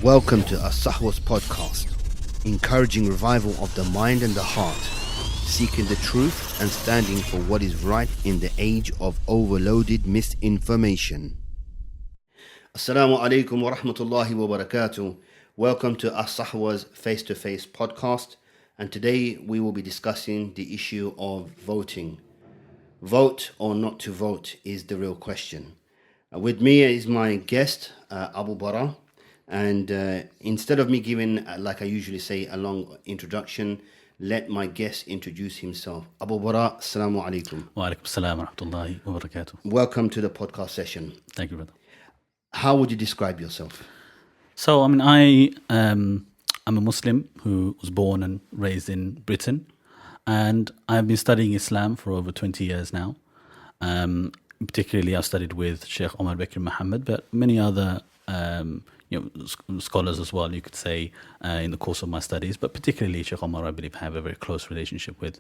Welcome to As-Sahwa's podcast, encouraging revival of the mind and the heart, seeking the truth and standing for what is right in the age of overloaded misinformation. Assalamu alaikum wa rahmatullahi wa barakatuh. Welcome to As-Sahwa's face-to-face podcast, and today we will be discussing the issue of voting. Vote or not to vote is the real question. With me is my guest, Abu Bara. And instead of me giving, like I usually say, a long introduction, let my guest introduce himself. Abu Bara, assalamu alaikum. Wa alaikum assalam wa rahmatullahi wa barakatuh. Welcome to the podcast session. Thank you, brother. How would you describe yourself? So, I'm a Muslim who was born and raised in Britain, and I've been studying Islam for over 20 years now. Particularly, I've studied with Sheikh Omar Bekir Muhammad, but many other scholars as well, you could say, in the course of my studies, but particularly Sheikh Omar, I believe, I have a very close relationship with.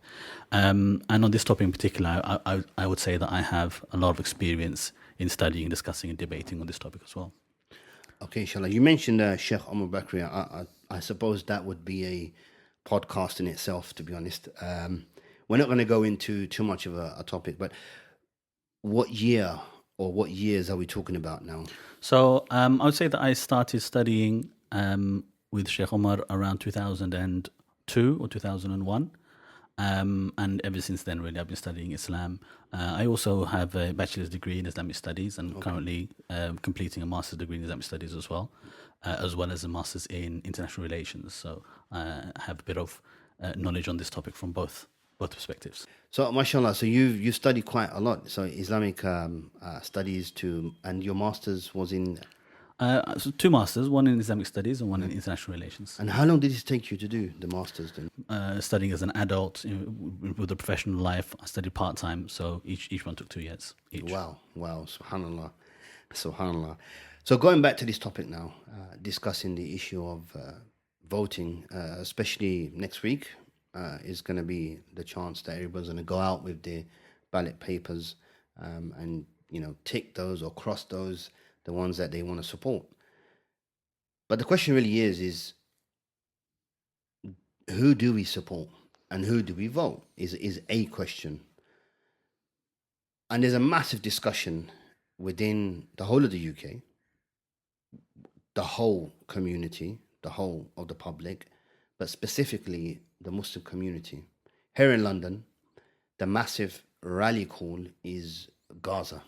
And on this topic in particular, I would say that I have a lot of experience in studying, discussing, and debating on this topic as well. Okay, inshallah. You mentioned Sheikh Omar Bakri. I suppose that would be a podcast in itself, to be honest. We're not going to go into too much of a topic, but what year or what years are we talking about now? So I would say that I started studying with Sheikh Omar around 2002 or 2001. And ever since then, really, I've been studying Islam. I also have a bachelor's degree in Islamic studies and currently completing a master's degree in Islamic studies as well as a master's in international relations. So I have a bit of knowledge on this topic from both perspectives. So, mashallah, so you studied quite a lot. So Islamic studies too, and your master's was in? So two masters, one in Islamic studies and one in international relations. And how long did it take you to do the master's then? Studying as an adult with a professional life, I studied part-time, so each one took 2 years each. Wow, subhanallah. So going back to this topic now, discussing the issue of voting, especially next week, is going to be the chance that everybody's going to go out with their ballot papers and tick those or cross those, the ones that they want to support. But the question really is who do we support and who do we vote is a question. And there's a massive discussion within the whole of the UK, the whole community, the whole of the public, but specifically the Muslim community. Here in London, the massive rally call is Gaza.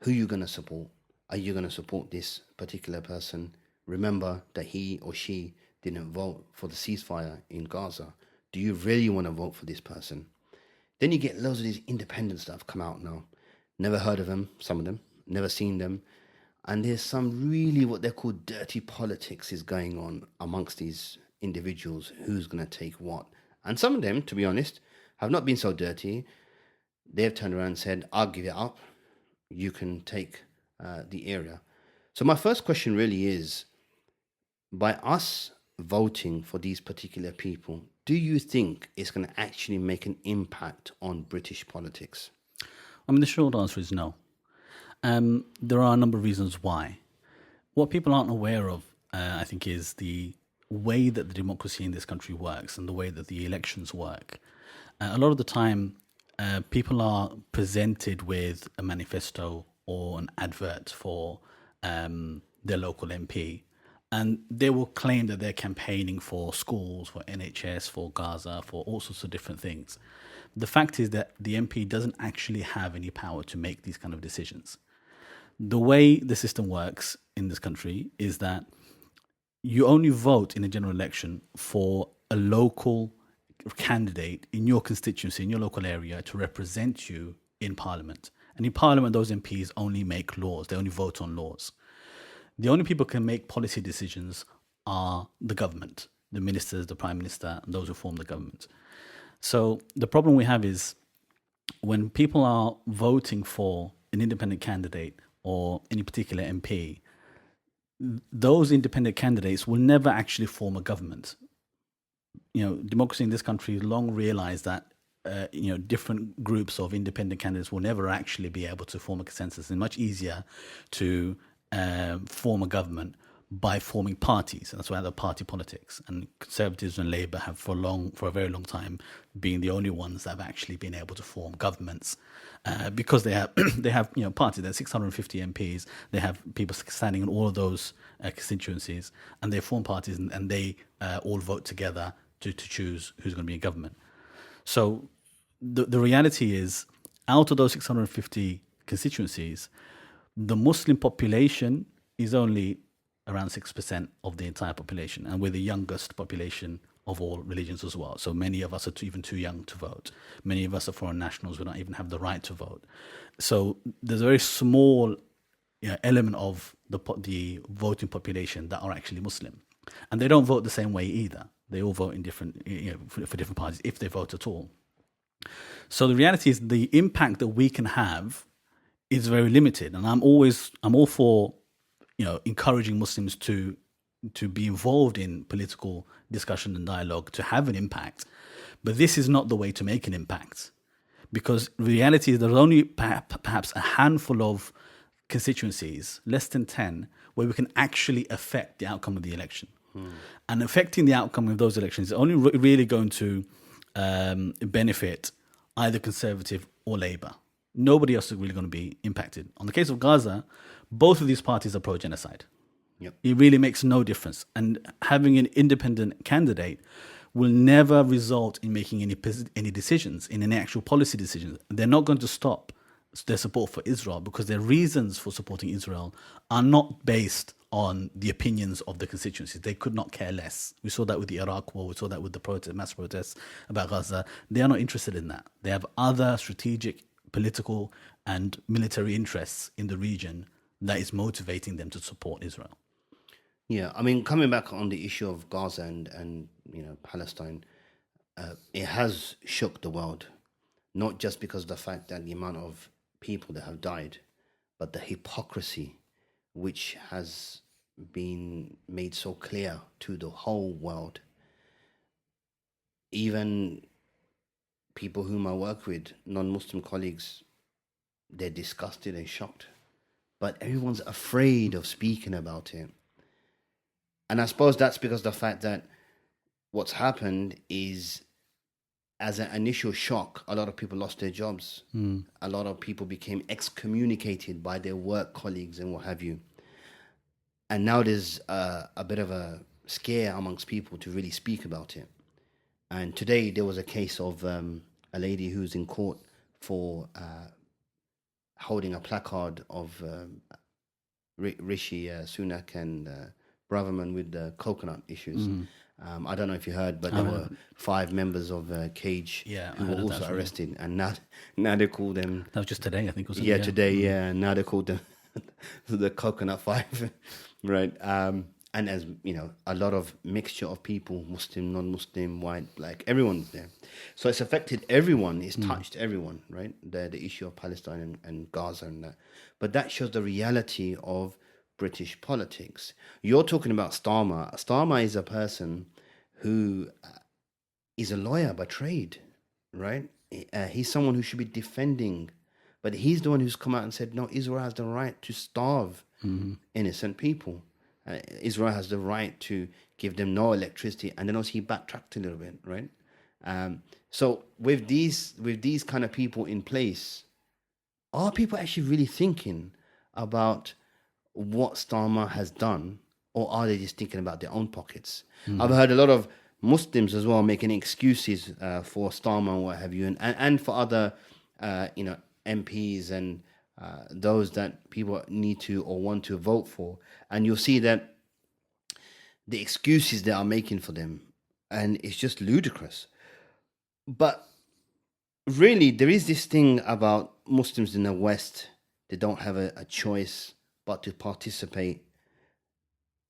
Who are you going to support? Are you going to support this particular person? Remember that he or she didn't vote for the ceasefire in Gaza. Do you really want to vote for this person? Then you get loads of these independents that have come out now. Never heard of them, some of them, never seen them. And there's some really what they call dirty politics is going on amongst these individuals, who's going to take what. And some of them, to be honest, have not been so dirty. They've turned around and said, I'll give it up. You can take the area. So my first question really is, by us voting for these particular people, do you think it's going to actually make an impact on British politics? I mean, the short answer is no. There are a number of reasons why. What people aren't aware of, I think, is the way that the democracy in this country works and the way that the elections work. A lot of the time, people are presented with a manifesto or an advert for their local MP, and they will claim that they're campaigning for schools, for NHS, for Gaza, for all sorts of different things. The fact is that the MP doesn't actually have any power to make these kind of decisions. The way the system works in this country is that you only vote in a general election for a local candidate in your constituency, in your local area, to represent you in Parliament. And in Parliament, those MPs only make laws. They only vote on laws. The only people who can make policy decisions are the government, the ministers, the Prime Minister, and those who form the government. So the problem we have is when people are voting for an independent candidate or any particular MP, those independent candidates will never actually form a government. Democracy in this country long realized that different groups of independent candidates will never actually be able to form a consensus. It's much easier to form a government by forming parties. And that's why the party politics. And Conservatives and Labour have for a very long time been the only ones that have actually been able to form governments, because they have they have parties. There's 650 MPs. They have people standing in all of those constituencies, and they form parties, and they all vote together to choose who's going to be in government. So the reality is, out of those 650 constituencies, the Muslim population is only around 6% of the entire population, and we're the youngest population of all religions as well. So many of us are even too young to vote. Many of us are foreign nationals who don't even have the right to vote. So there's a very small element of the voting population that are actually Muslim, and they don't vote the same way either. They all vote in different, for different parties, if they vote at all. So the reality is, the impact that we can have is very limited, and I'm all for encouraging Muslims to be involved in political discussion and dialogue, to have an impact. But this is not the way to make an impact, because the reality is there's only perhaps a handful of constituencies, less than 10, where we can actually affect the outcome of the election. And affecting the outcome of those elections is only really going to benefit either Conservative or Labour. Nobody else is really going to be impacted. On the case of Gaza, both of these parties are pro-genocide. Yep. It really makes no difference. And having an independent candidate will never result in making any decisions, in any actual policy decisions. They're not going to stop their support for Israel, because their reasons for supporting Israel are not based on the opinions of the constituencies. They could not care less. We saw that with the Iraq war. We saw that with the mass protests about Gaza. They are not interested in that. They have other strategic, political and military interests in the region that is motivating them to support Israel. Yeah, I mean, coming back on the issue of Gaza and Palestine, it has shook the world, not just because of the fact that the amount of people that have died, but the hypocrisy which has been made so clear to the whole world. Even people whom I work with, non-Muslim colleagues, they're disgusted and shocked, but everyone's afraid of speaking about it. And I suppose that's because of the fact that what's happened is, as an initial shock, a lot of people lost their jobs. A lot of people became excommunicated by their work colleagues and what have you. And now there's a bit of a scare amongst people to really speak about it. And today there was a case of a lady who's in court for holding a placard of Rishi Sunak and Braverman with the coconut issues. I don't know if you heard, but there were 5 members of Cage who were also arrested, and now they call them. That was just today, I think, wasn't it? Yeah, today. Yeah, now they call them the Coconut 5, right? And as you know, a lot of mixture of people, Muslim, non-Muslim, white, black, everyone's there. So it's affected everyone. It's touched everyone, right? The issue of Palestine and Gaza and that. But that shows the reality of British politics. You're talking about Starmer. Starmer is a person who is a lawyer by trade, right? He's someone who should be defending, but he's the one who's come out and said, no, Israel has the right to starve innocent people. Israel has the right to give them no electricity, and then also he backtracked a little bit, right? So with these kind of people in place, are people actually really thinking about what Starmer has done, or are they just thinking about their own pockets? I've heard a lot of Muslims as well making excuses for Starmer and what have you, and for other MPs and those that people need to or want to vote for, and you'll see that the excuses they are making for them, and it's just ludicrous. But really, there is this thing about Muslims in the West. They don't have a choice but to participate.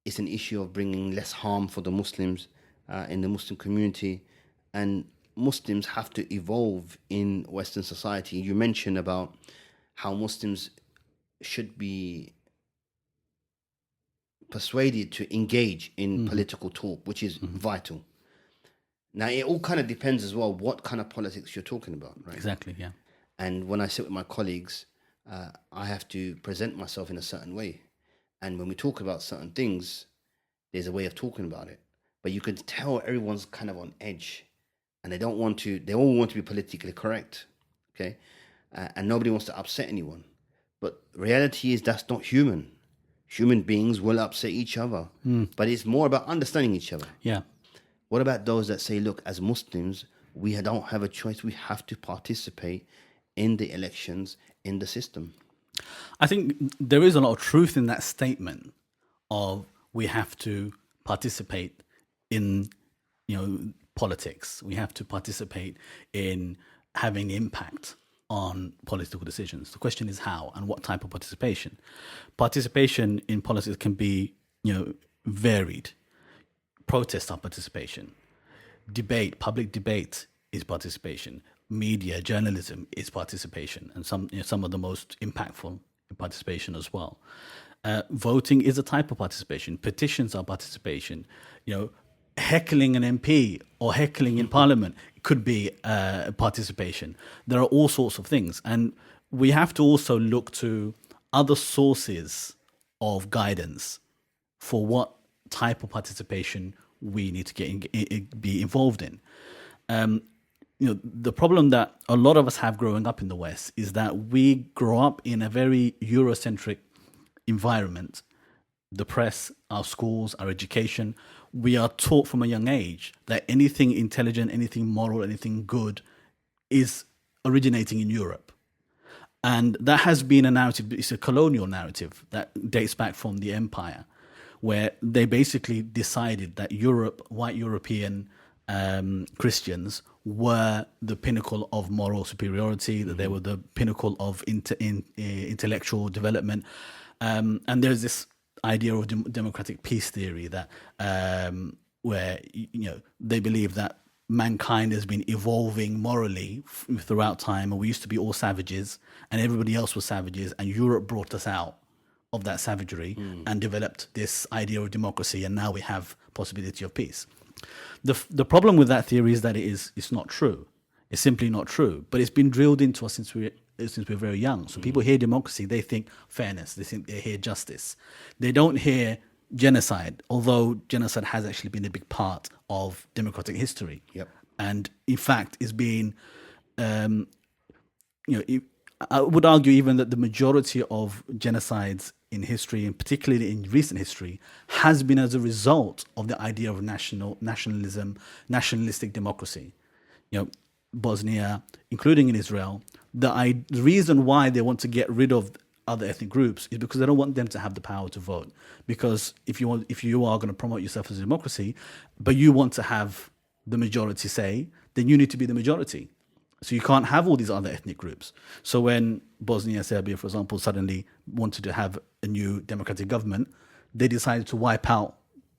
It's an issue of bringing less harm for the Muslims in the Muslim community, and Muslims have to evolve in Western society. You mentioned about how Muslims should be persuaded to engage in political talk, which is vital. Now, it all kind of depends as well what kind of politics you're talking about, right? Exactly, yeah. And when I sit with my colleagues, I have to present myself in a certain way. And when we talk about certain things, there's a way of talking about it. But you can tell everyone's kind of on edge, and they don't want to. They all want to be politically correct, okay, and nobody wants to upset anyone. But reality is that's not human. Human beings will upset each other, but it's more about understanding each other. Yeah. What about those that say, look, as Muslims, we don't have a choice. We have to participate in the elections, in the system. I think there is a lot of truth in that statement of we have to participate in, politics. We have to participate in having impact on political decisions. The question is how and what type of participation. Participation in politics can be, varied. Protests are participation. Debate, public debate is participation. Media, journalism is participation, and some of the most impactful in participation as well. Voting is a type of participation. Petitions are participation. Heckling an MP or heckling in Parliament could be participation. There are all sorts of things, and we have to also look to other sources of guidance for what type of participation we need to be involved in. The problem that a lot of us have growing up in the West is that we grow up in a very Eurocentric environment. The press, our schools, our education, we are taught from a young age that anything intelligent, anything moral, anything good is originating in Europe. And that has been a narrative, it's a colonial narrative that dates back from the empire, where they basically decided that Europe, white European Christians were the pinnacle of moral superiority, that they were the pinnacle of intellectual development. And there's this idea of democratic peace theory that where they believe that mankind has been evolving morally throughout time, and we used to be all savages and everybody else was savages, and Europe brought us out of that savagery and developed this idea of democracy, and now we have possibility of peace. The problem with that theory is that it's not true. It's simply not true. But it's been drilled into us since we're very young. So people hear democracy, they think fairness, they hear justice. They don't hear genocide, although genocide has actually been a big part of democratic history. Yep. And in fact, it's been, I would argue even that the majority of genocides in history, and particularly in recent history, has been as a result of the idea of nationalism, nationalistic democracy. Bosnia, including in Israel, the reason why they want to get rid of other ethnic groups is because they don't want them to have the power to vote. Because if you are going to promote yourself as a democracy, but you want to have the majority say, then you need to be the majority. So you can't have all these other ethnic groups. So when Bosnia, Serbia, for example, suddenly wanted to have a new democratic government, they decided to wipe out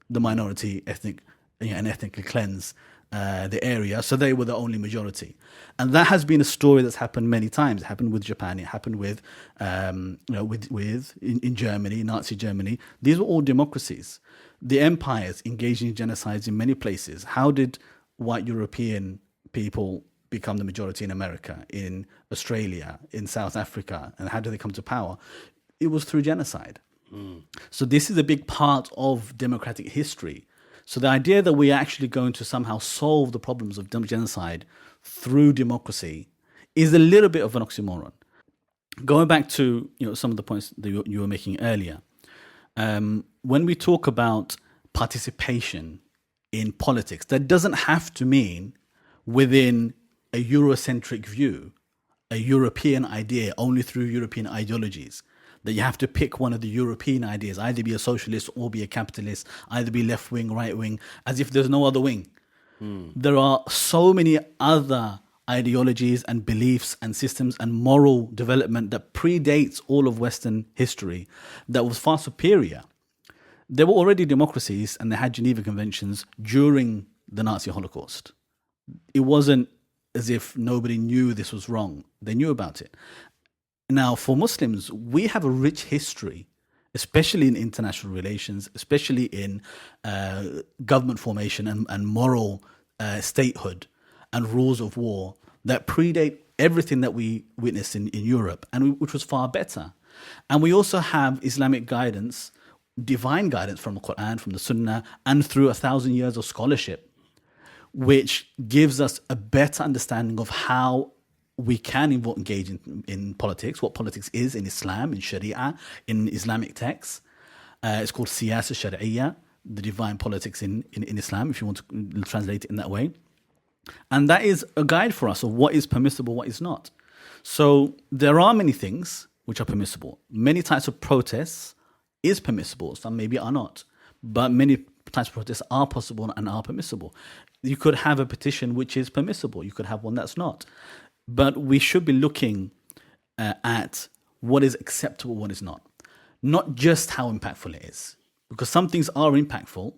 the minority and ethnically cleanse the area. So they were the only majority. And that has been a story that's happened many times. It happened with Japan. It happened with Germany, Nazi Germany. These were all democracies. The empires engaged in genocides in many places. How did white European people become the majority in America, in Australia, in South Africa, and how do they come to power? It was through genocide. So this is a big part of democratic history. So the idea that we're actually going to somehow solve the problems of genocide through democracy is a little bit of an oxymoron. Going back to some of the points that you were making earlier, when we talk about participation in politics, that doesn't have to mean within a Eurocentric view, a European idea only through European ideologies, that you have to pick one of the European ideas, either be a socialist or be a capitalist, either be left wing, right wing, as if there's no other wing. There are so many other ideologies and beliefs and systems and moral development that predates all of Western history that was far superior. There were already democracies and they had Geneva Conventions during the Nazi Holocaust. It wasn't as if nobody knew this was wrong. They knew about it. Now, for Muslims, we have a rich history, especially in international relations, especially in government formation and moral statehood and rules of war that predate everything that we witnessed in Europe, and which was far better. And we also have Islamic guidance divine guidance from the Quran, from the Sunnah, and through 1,000 years of scholarship, which gives us a better understanding of how we can engage in politics, what politics is in Islam, in Sharia, in Islamic texts. It's called Siyasa Shari'iyya, the divine politics in Islam, if you want to translate it in that way. And that is a guide for us of what is permissible, what is not. So there are many things which are permissible. Many types of protests is permissible, some maybe are not. But many types of protests are possible and are permissible. You could have a petition which is permissible. You could have one that's not. But we should be looking at what is acceptable, what is not. Not just how impactful it is. Because some things are impactful.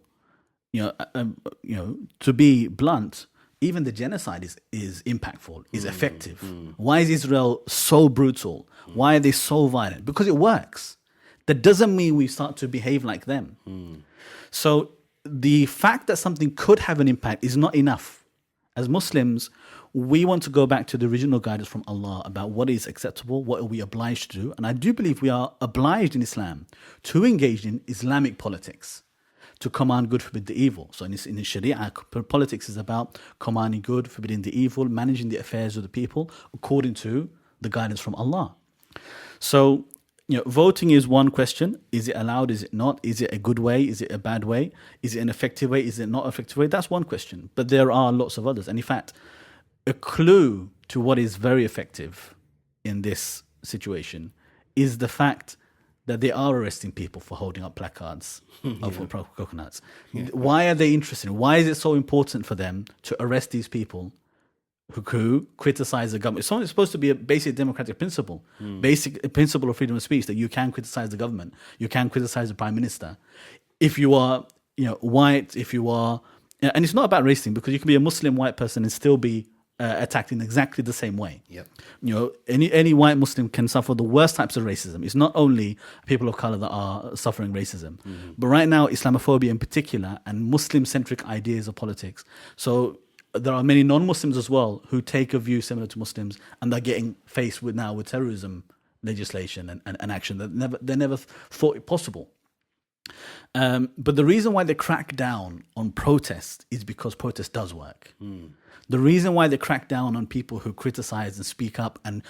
To be blunt, even the genocide is impactful, is effective. Why is Israel so brutal? Why are they so violent? Because it works. That doesn't mean we start to behave like them. So the fact that something could have an impact is not enough. As Muslims, we want to go back to the original guidance from Allah about what is acceptable, what are we obliged to do. And I do believe we are obliged in Islam to engage in Islamic politics, to command good, forbid the evil. So in the Sharia, politics is about commanding good, forbidding the evil, managing the affairs of the people according to the guidance from Allah. So, voting is one question. Is it allowed? Is it not? Is it a good way? Is it a bad way? Is it an effective way? Is it not an effective way? That's one question. But there are lots of others. And in fact, a clue to what is very effective in this situation is the fact that they are arresting people for holding up placards of coconuts. Why are they interested? Why is it so important for them to arrest these people who criticize the government? It's supposed to be a basic democratic principle, basic principle of freedom of speech, that you can criticize the government, you can criticize the prime minister. If you are, white, if you are, and it's not about racism, because you can be a Muslim white person and still be attacked in exactly the same way. Any white Muslim can suffer the worst types of racism. It's not only people of color that are suffering racism, but right now Islamophobia in particular and Muslim-centric ideas of politics. So there are many non-Muslims as well who take a view similar to Muslims, and they're getting faced with terrorism legislation and action that they never thought it possible. But the reason why they crack down on protest is because protest does work. The reason why they crack down on people who criticize and speak up and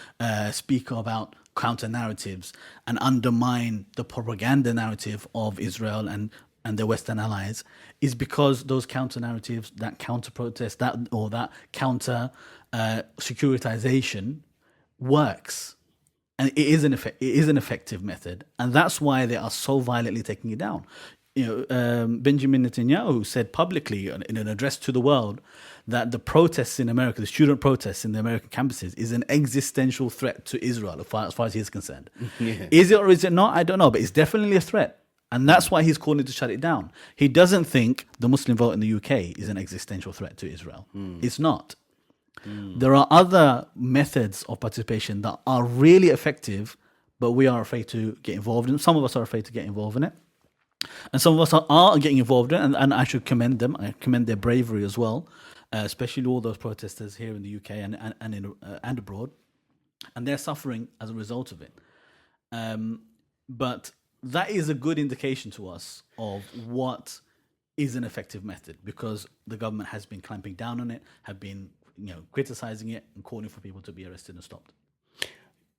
speak about counter narratives and undermine the propaganda narrative of Israel and their Western allies is because those counter narratives, that counter protest, that counter securitization works. And it is an effective method, and that's why they are so violently taking it down. Benjamin Netanyahu said publicly in an address to the world that the protests in America, the student protests in the American campuses, is an existential threat to Israel as far as he is concerned. Is it or is it not? I don't know, but it's definitely a threat. And that's why he's calling to shut it down. He doesn't think the Muslim vote in the UK is an existential threat to Israel. It's not. There are other methods of participation that are really effective, but we are afraid to get involved in. Some of us are afraid to get involved in it. And some of us are getting involved in it, and I should commend them. I commend their bravery as well, especially all those protesters here in the UK and abroad. And they're suffering as a result of it. But that is a good indication to us of what is an effective method, because the government has been clamping down on it, have been criticizing it and calling for people to be arrested and stopped.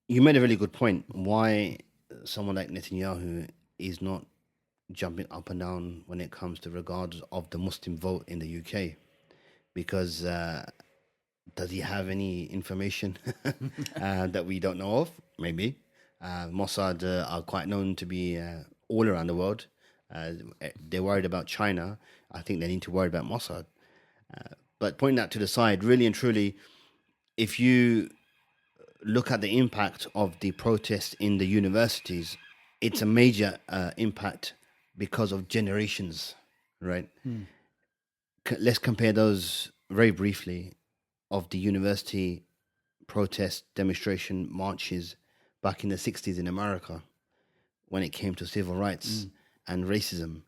You made a really good point. Why someone like Netanyahu is not jumping up and down when it comes to regards of the Muslim vote in the UK, because does he have any information that we don't know of? Maybe. Mossad are quite known to be all around the world. They're worried about China. I think they need to worry about Mossad. But pointing that to the side, really and truly, if you look at the impact of the protests in the universities, it's a major impact because of generations, right? Let's compare those very briefly of the university protest, demonstration, marches back in the 60s in America when it came to civil rights and racism.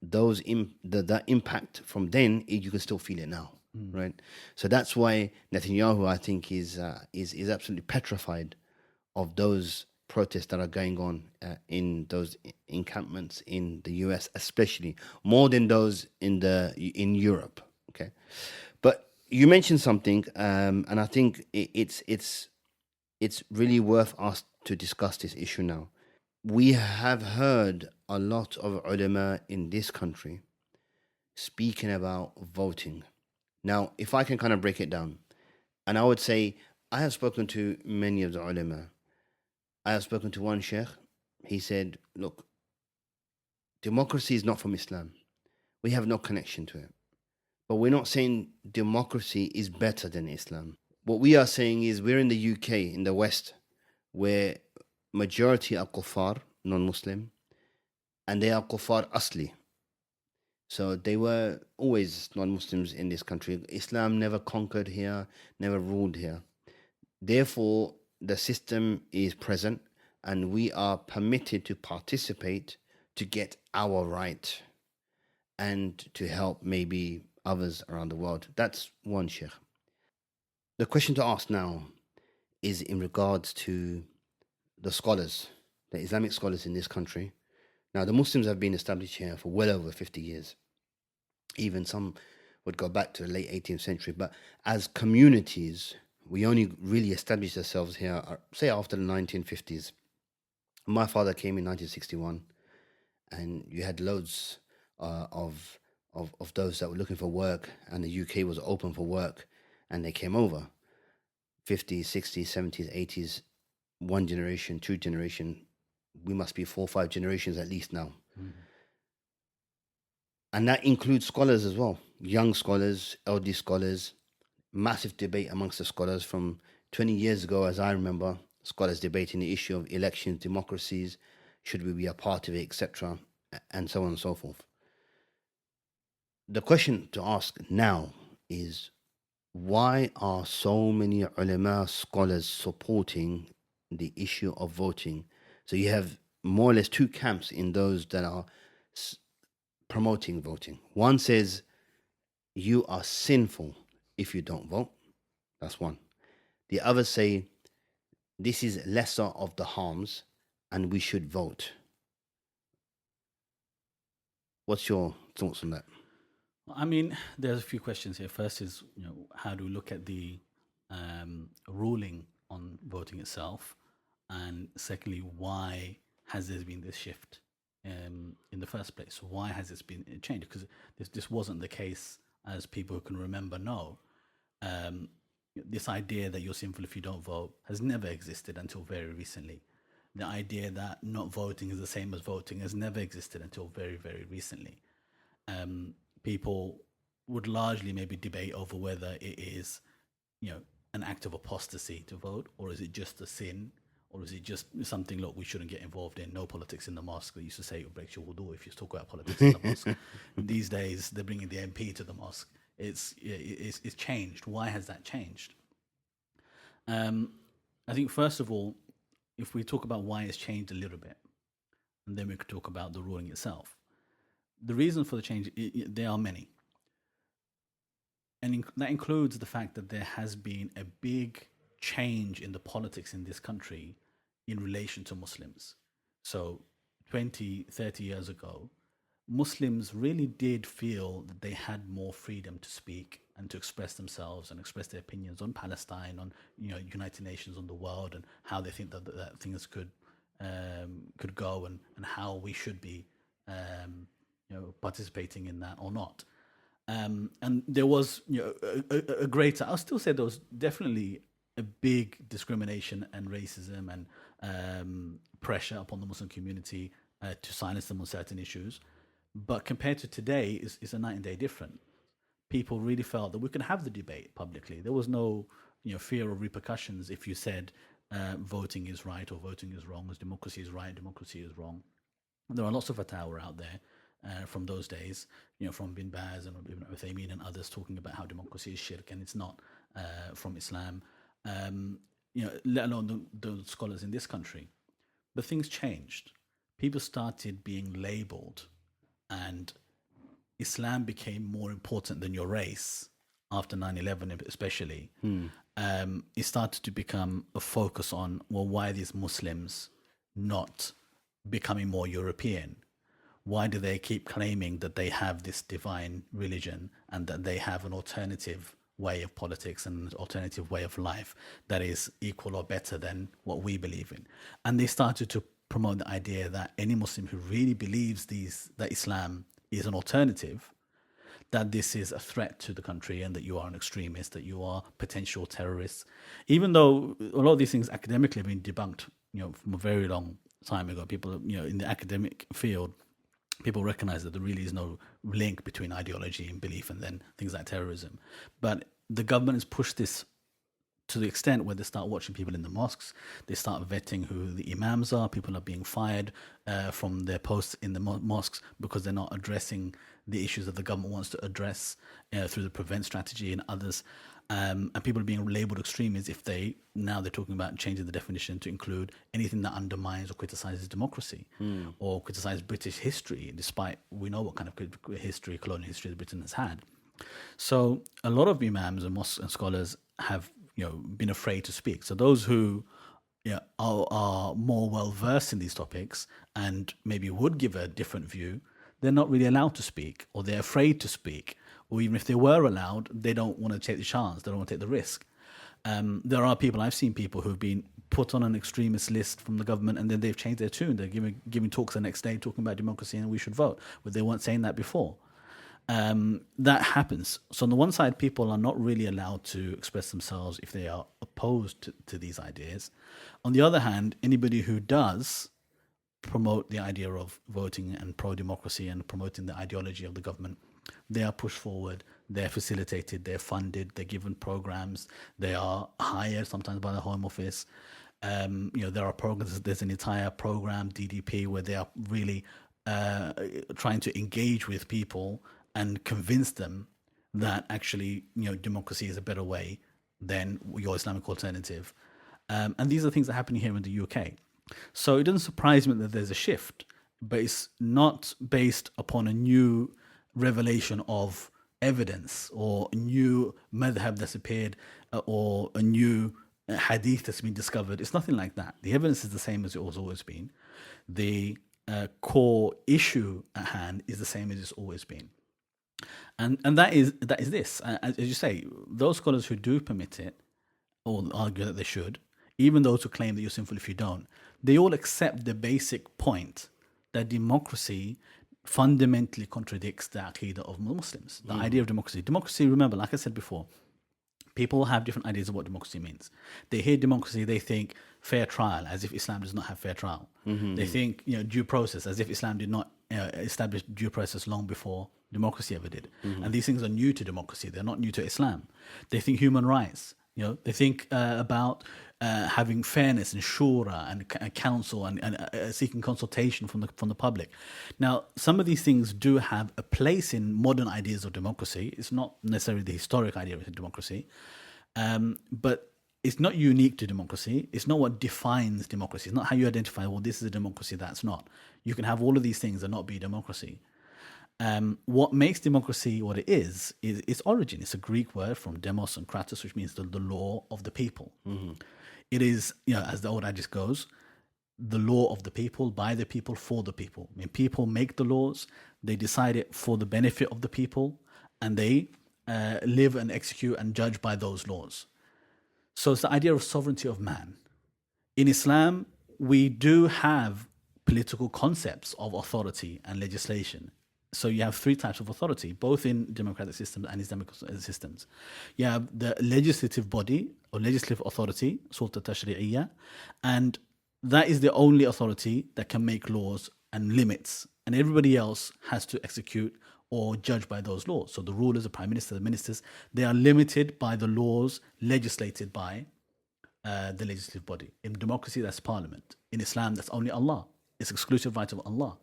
That impact from then, you can still feel it now, right? So that's why Netanyahu, I think, is absolutely petrified of those protests that are going on in those encampments in the US, especially more than those in Europe. Okay, but you mentioned something, and I think it's really worth us to discuss this issue now. We have heard a lot of ulama in this country speaking about voting. Now, if I can kind of break it down, and I would say I have spoken to many of the ulama. I have spoken to one sheikh. He said, look, democracy is not from Islam. We have no connection to it. But we're not saying democracy is better than Islam. What we are saying is we're in the UK, in the West, where majority are kuffar, non-Muslim, and they are kuffar asli. So they were always non-Muslims in this country. Islam never conquered here, never ruled here. Therefore, the system is present and we are permitted to participate to get our right and to help maybe others around the world. That's one, Sheikh. The question to ask now is in regards to the scholars, the Islamic scholars in this country. Now, the Muslims have been established here for well over 50 years. Even some would go back to the late 18th century. But as communities, we only really established ourselves here, say, after the 1950s. My father came in 1961, and you had loads of those that were looking for work, and the UK was open for work, and they came over. 50s, 60s, 70s, 80s, one generation, two generation. We must be 4 or 5 generations at least now. Mm-hmm. And that includes scholars as well, young scholars, elderly scholars. Massive debate amongst the scholars from 20 years ago, as I remember, scholars debating the issue of elections, democracies, should we be a part of it, etc., and so on and so forth. The question to ask now is, why are so many ulama scholars supporting the issue of voting? So you have more or less two camps in those that are promoting voting. One says you are sinful if you don't vote. That's one. The others say this is lesser of the harms and we should vote. What's your thoughts on that? I mean, there's a few questions here. First is, how do we look at the ruling on voting itself? And secondly, why has there been this shift in the first place? Why has this been changed? Because this wasn't the case, as people who can remember know. This idea that you're sinful if you don't vote has never existed until very recently. The idea that not voting is the same as voting has never existed until very, very recently. People would largely maybe debate over whether it is, an act of apostasy to vote, or is it just a sin, or is it just something, look, we shouldn't get involved in, no politics in the mosque. They used to say it breaks your wudu if you talk about politics in the mosque. These days, they're bringing the MP to the mosque. It's changed. Why has that changed? I think, first of all, if we talk about why it's changed a little bit, and then we could talk about the ruling itself. The reason for the change, there are many. And that includes the fact that there has been a big change in the politics in this country in relation to Muslims. So 20, 30 years ago, Muslims really did feel that they had more freedom to speak and to express themselves and express their opinions on Palestine, on United Nations, on the world, and how they think that things could go, and how we should be participating in that or not. And there was a greater, I'll still say there was definitely a big discrimination and racism and pressure upon the Muslim community to silence them on certain issues. But compared to today, it's a night and day different. People really felt that we could have the debate publicly. There was no fear of repercussions if you said voting is right or voting is wrong, as democracy is right, democracy is wrong. There are lots of fatwa out there from those days, from Bin Baz and Ibn Uthaymeen and others talking about how democracy is shirk and it's not from Islam, let alone the scholars in this country. But things changed. People started being labeled, and Islam became more important than your race after 9/11 especially. It started to become a focus on, well, why these Muslims not becoming more European? Why do they keep claiming that they have this divine religion and that they have an alternative way of politics and an alternative way of life that is equal or better than what we believe in? And they started to promote the idea that any Muslim who really believes that Islam is an alternative, that this is a threat to the country and that you are an extremist, that you are potential terrorists. Even though a lot of these things academically have been debunked, from a very long time ago. People, in the academic field, people recognize that there really is no link between ideology and belief and then things like terrorism. But the government has pushed this to the extent where they start watching people in the mosques. They start vetting who the imams are. People are being fired from their posts in the mosques because they're not addressing the issues that the government wants to address through the prevent strategy and others. And people are being labeled extremists if they're talking about changing the definition to include anything that undermines or criticizes democracy or criticizes British history, despite we know what kind of colonial history Britain has had. So a lot of imams and mosque and scholars have been afraid to speak. So those who are more well versed in these topics and maybe would give a different view, they're not really allowed to speak, or they're afraid to speak. Or even if they were allowed, they don't want to take the chance. They don't want to take the risk. I've seen people who've been put on an extremist list from the government and then they've changed their tune. They're giving talks the next day talking about democracy and we should vote, but they weren't saying that before. That happens. So on the one side, people are not really allowed to express themselves if they are opposed to these ideas. On the other hand, anybody who does promote the idea of voting and pro-democracy and promoting the ideology of the government, they are pushed forward, they're facilitated, they're funded, they're given programs, they are hired sometimes by the Home Office. There are programs, there's an entire program, DDP, where they are really trying to engage with people and convince them that actually, democracy is a better way than your Islamic alternative. And these are things that are happening here in the UK. So it doesn't surprise me that there's a shift, but it's not based upon a new revelation of evidence or a new madhab that's appeared or a new hadith that's been discovered. It's nothing like that. The evidence is the same as it has always been. The core issue at hand is the same as it's always been. And that is this. As you say, those scholars who do permit it or argue that they should, even those who claim that you're sinful if you don't, they all accept the basic point that democracy fundamentally contradicts the aqidah of Muslims, the idea of democracy. Democracy, remember, like I said before, people have different ideas of what democracy means. They hear democracy, they think fair trial, as if Islam does not have fair trial. They think due process, as if Islam did not establish due process long before democracy ever did. And these things are new to democracy. They're not new to Islam. They think human rights. They think about having fairness and shura and counsel and seeking consultation from the public. Now, some of these things do have a place in modern ideas of democracy. It's not necessarily the historic idea of democracy, but it's not unique to democracy. It's not what defines democracy. It's not how you identify, well, this is a democracy, that's not. You can have all of these things and not be democracy. What makes democracy what it is its origin. It's a Greek word from demos and kratos, which means the law of the people. It is, as the old adage goes, the law of the people, by the people, for the people. I mean, people make the laws, they decide it for the benefit of the people, and they live and execute and judge by those laws. So it's the idea of sovereignty of man. In Islam, we do have political concepts of authority and legislation. So you have three types of authority, both in democratic systems and Islamic systems. You have the legislative body or legislative authority, Sulta Tashri'iyya, and that is the only authority that can make laws and limits, and everybody else has to execute or judge by those laws. So the rulers, the prime minister, the ministers, they are limited by the laws legislated by the legislative body. In democracy, that's parliament. In Islam, that's only Allah. It's exclusive right of Allah.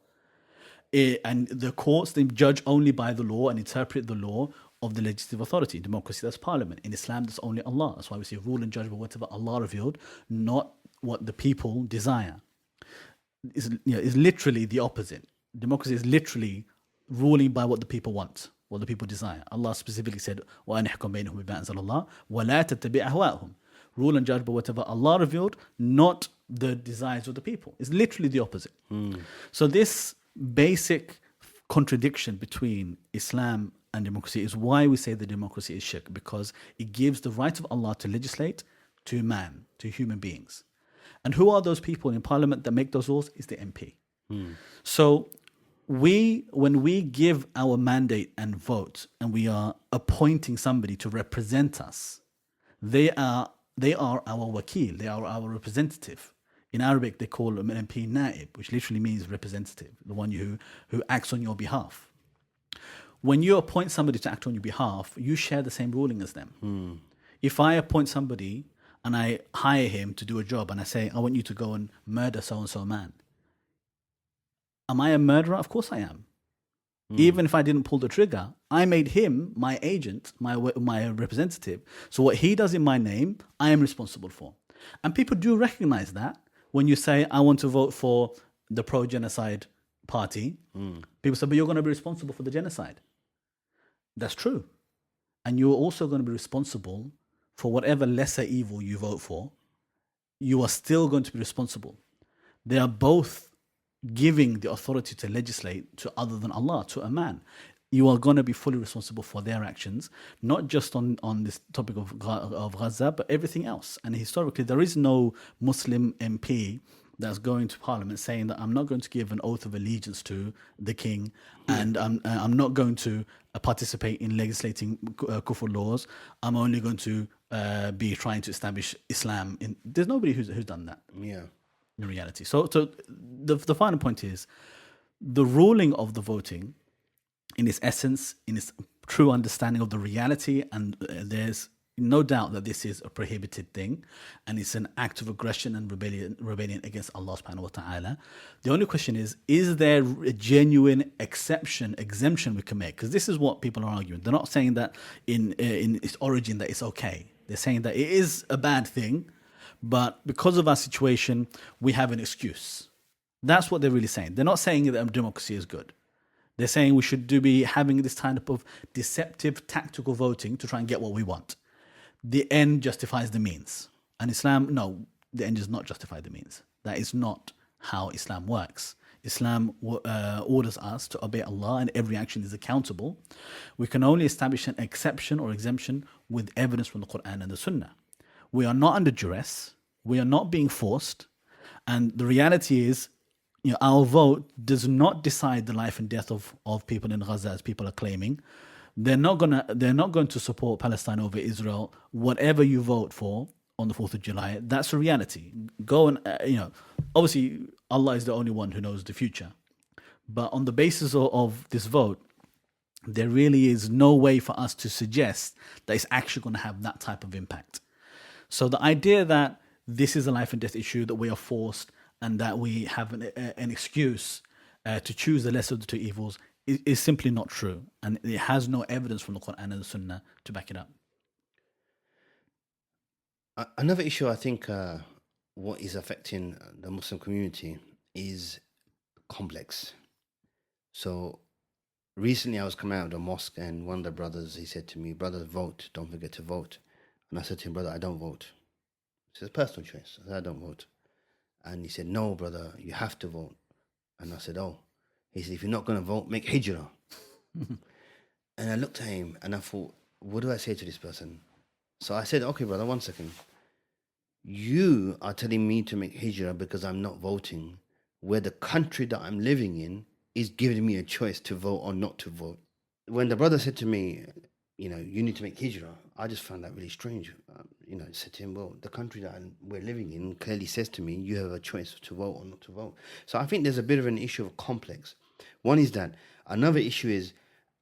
And the courts, they judge only by the law and interpret the law of the legislative authority. In democracy, that's parliament. In Islam, that's only Allah. That's why we say rule and judge by whatever Allah revealed, not what the people desire. It's literally the opposite. Democracy is literally ruling by what the people want, what the people desire. Allah specifically said, وَأَنِحْكُمْ بَيْنَهُمْ بِمَا أَنزَلَ اللَّهُ وَلَا تَتَّبِعْ أَهْوَاءَهُمْ. rule and judge by whatever Allah revealed, not the desires of the people. It's literally the opposite. So this basic contradiction between Islam and democracy is why we say that democracy is shirk, because it gives the right of Allah to legislate to man, to human beings. And who are those people in parliament that make those laws? Is the MP. So when we give our mandate and vote and we are appointing somebody to represent us, they are our wakil, they are our representative. In Arabic, they call an MP naib, which literally means representative, the one who acts on your behalf. When you appoint somebody to act on your behalf, you share the same ruling as them. If I appoint somebody and I hire him to do a job and I say, I want you to go and murder so-and-so man, am I a murderer? Of course I am. Even if I didn't pull the trigger, I made him my agent, my representative. So what he does in my name, I am responsible for. And people do recognize that. When you say, I want to vote for the pro-genocide party, people say, but you're going to be responsible for the genocide. That's true. And you're also going to be responsible for whatever lesser evil you vote for. You are still going to be responsible. They are both giving the authority to legislate to other than Allah, to a man. You are going to be fully responsible for their actions, not just on this topic of Gaza, but everything else. And historically, there is no Muslim MP that's going to parliament saying that I'm not going to give an oath of allegiance to the king, and I'm not going to participate in legislating kufr laws. I'm only going to be trying to establish Islam. There's nobody who's done that. Yeah. In reality. So the final point is the ruling of the voting in its essence, in its true understanding of the reality, and there's no doubt that this is a prohibited thing and it's an act of aggression and rebellion against Allah subhanahu wa ta'ala. The only question is there a genuine exemption we can make? Because this is what people are arguing. They're not saying that in its origin that it's okay. They're saying that it is a bad thing, but because of our situation, we have an excuse. That's what they're really saying. They're not saying that democracy is good. They're saying we should be having this type of deceptive, tactical voting to try and get what we want. The end justifies the means. And Islam, no, the end does not justify the means. That is not how Islam works. Islam orders us to obey Allah, and every action is accountable. We can only establish an exception or exemption with evidence from the Quran and the Sunnah. We are not under duress. We are not being forced. And the reality is, our vote does not decide the life and death of people in Gaza, as people are claiming. They're not going to support Palestine over Israel. Whatever you vote for on the 4th of July, that's a reality. Go and, obviously Allah is the only one who knows the future. But on the basis of this vote, there really is no way for us to suggest that it's actually going to have that type of impact. So the idea that this is a life and death issue, that we are forced and that we have an excuse to choose the lesser of the two evils is simply not true. And it has no evidence from the Quran and the Sunnah to back it up. Another issue, I think, what is affecting the Muslim community is complex. So recently I was coming out of the mosque and one of the brothers, he said to me, brother, vote, don't forget to vote. And I said to him, brother, I don't vote. It's a personal choice. I said, I don't vote. And he said, no, brother, you have to vote. And I said, oh. He said, if you're not going to vote, make hijrah. And I looked at him and I thought, what do I say to this person? So I said, okay, brother, 1 second. You are telling me to make hijrah because I'm not voting, where the country that I'm living in is giving me a choice to vote or not to vote. When the brother said to me, you need to make hijrah, I just found that really strange. I said to him, well, the country that we're living in clearly says to me, you have a choice to vote or not to vote. So I think there's a bit of an issue of complex. One is that. Another issue is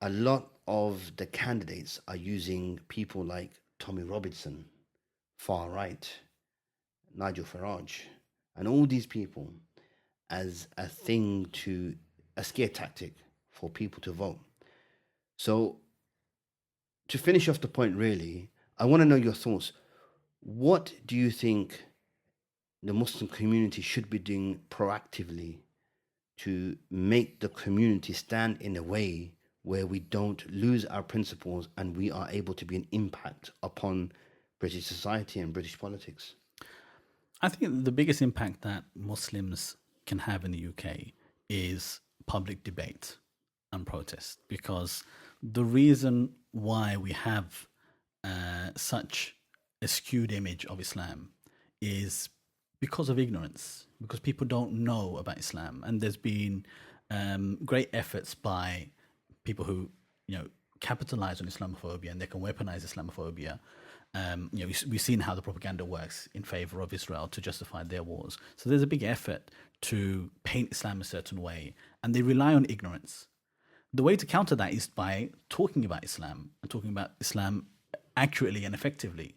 a lot of the candidates are using people like Tommy Robinson, far right, Nigel Farage, and all these people as a scare tactic for people to vote. So to finish off the point, really, I want to know your thoughts. What do you think the Muslim community should be doing proactively to make the community stand in a way where we don't lose our principles and we are able to be an impact upon British society and British politics? I think the biggest impact that Muslims can have in the UK is public debate and protest, because the reason why we have such a skewed image of Islam is because of ignorance, because people don't know about Islam, and there's been great efforts by people who capitalize on Islamophobia, and they can weaponize Islamophobia. We've seen how the propaganda works in favor of Israel to justify their wars. So there's a big effort to paint Islam a certain way, and they rely on ignorance. The way to counter that is by talking about Islam and talking about Islam accurately and effectively.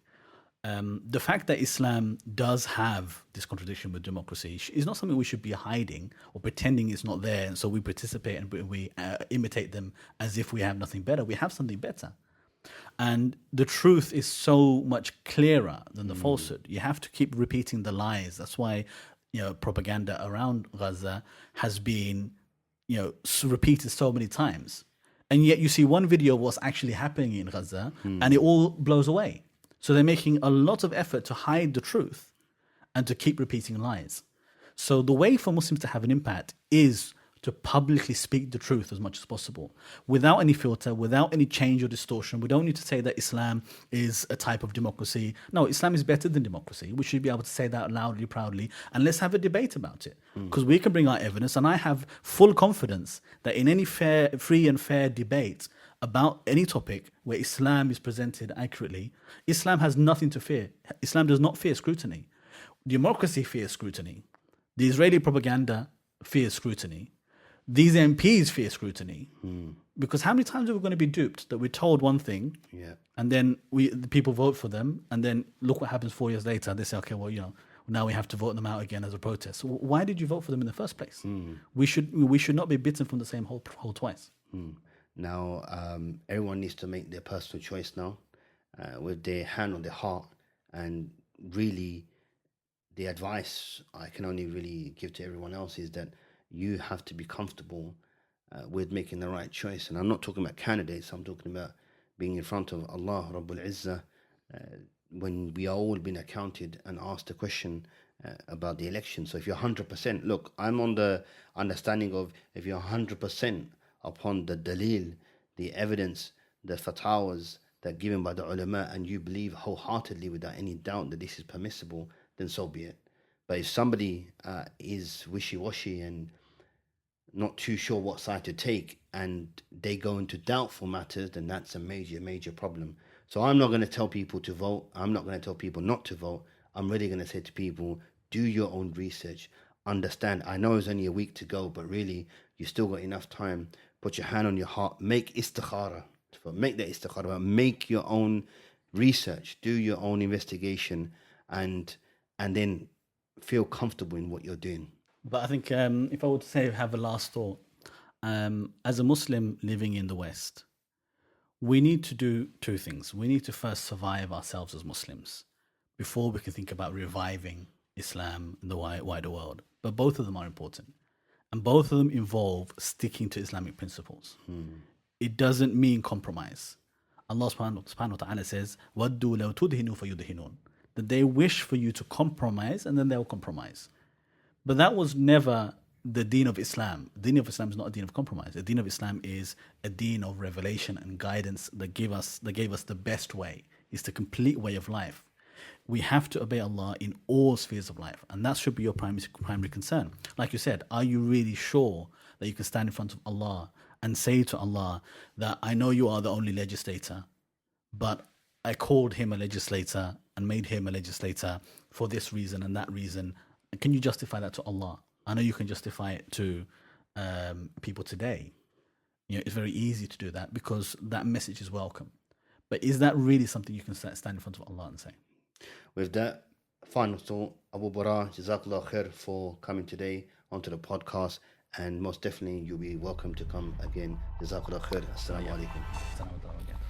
The fact that Islam does have this contradiction with democracy is not something we should be hiding or pretending it's not there, and so we participate and we imitate them as if we have nothing better. We have something better. And the truth is so much clearer than the falsehood. You have to keep repeating the lies. That's why propaganda around Gaza has been repeated so many times. And yet you see one video of what's actually happening in Gaza and it all blows away. So they're making a lot of effort to hide the truth and to keep repeating lies. So the way for Muslims to have an impact is to publicly speak the truth as much as possible, without any filter, without any change or distortion. We don't need to say that Islam is a type of democracy. No, Islam is better than democracy. We should be able to say that loudly, proudly, and let's have a debate about it. Because we can bring our evidence, and I have full confidence that in any free and fair debate about any topic where Islam is presented accurately, Islam has nothing to fear. Islam does not fear scrutiny. Democracy fears scrutiny. The Israeli propaganda fears scrutiny. These MPs fear scrutiny. Because how many times are we going to be duped that we're told one thing and then the people vote for them, and then look what happens 4 years later. They say, okay, well, now we have to vote them out again as a protest. So why did you vote for them in the first place? We should not be bitten from the same hole twice. Now, everyone needs to make their personal choice now with their hand on their heart. And really, the advice I can only really give to everyone else is that you have to be comfortable with making the right choice. And I'm not talking about candidates. I'm talking about being in front of Allah Rabbul Izzah when we are all being accounted and asked a question about the election. So if you're 100%, look, I'm on the understanding of if you're 100% upon the dalil, the evidence, the fatwas that are given by the ulama, and you believe wholeheartedly without any doubt that this is permissible, then so be it. But if somebody is wishy-washy and not too sure what side to take, and they go into doubtful matters, then that's a major, major problem. So I'm not going to tell people to vote. I'm not going to tell people not to vote. I'm really going to say to people, do your own research. Understand, I know it's only a week to go, but really, you still got enough time. Put your hand on your heart. Make istikhara. Make that istikhara. Make your own research. Do your own investigation, and then feel comfortable in what you're doing. But I think if I were to say, have a last thought, as a Muslim living in the West, we need to do two things. We need to first survive ourselves as Muslims before we can think about reviving Islam in the wider world. But both of them are important. And both of them involve sticking to Islamic principles. It doesn't mean compromise. Allah subhanahu wa ta'ala says, وَدُّوا لَوْ تُدْهِنُوا فَيُدْهِنُونَ, that they wish for you to compromise, and then they'll compromise. But that was never the deen of Islam. The deen of Islam is not a deen of compromise. The deen of Islam is a deen of revelation and guidance that gave us the best way. It's the complete way of life. We have to obey Allah in all spheres of life, and that should be your primary concern. Like you said, are you really sure that you can stand in front of Allah and say to Allah that I know you are the only legislator, but I called him a legislator and made him a legislator for this reason and that reason? And can you justify that to Allah? I know you can justify it to people today. It's very easy to do that because that message is welcome. But is that really something you can stand in front of Allah and say? With that, final thought, Abu Bara, Jazakallah khair for coming today onto the podcast, and most definitely you'll be welcome to come again. Jazakallah khair. Assalamu alaikum.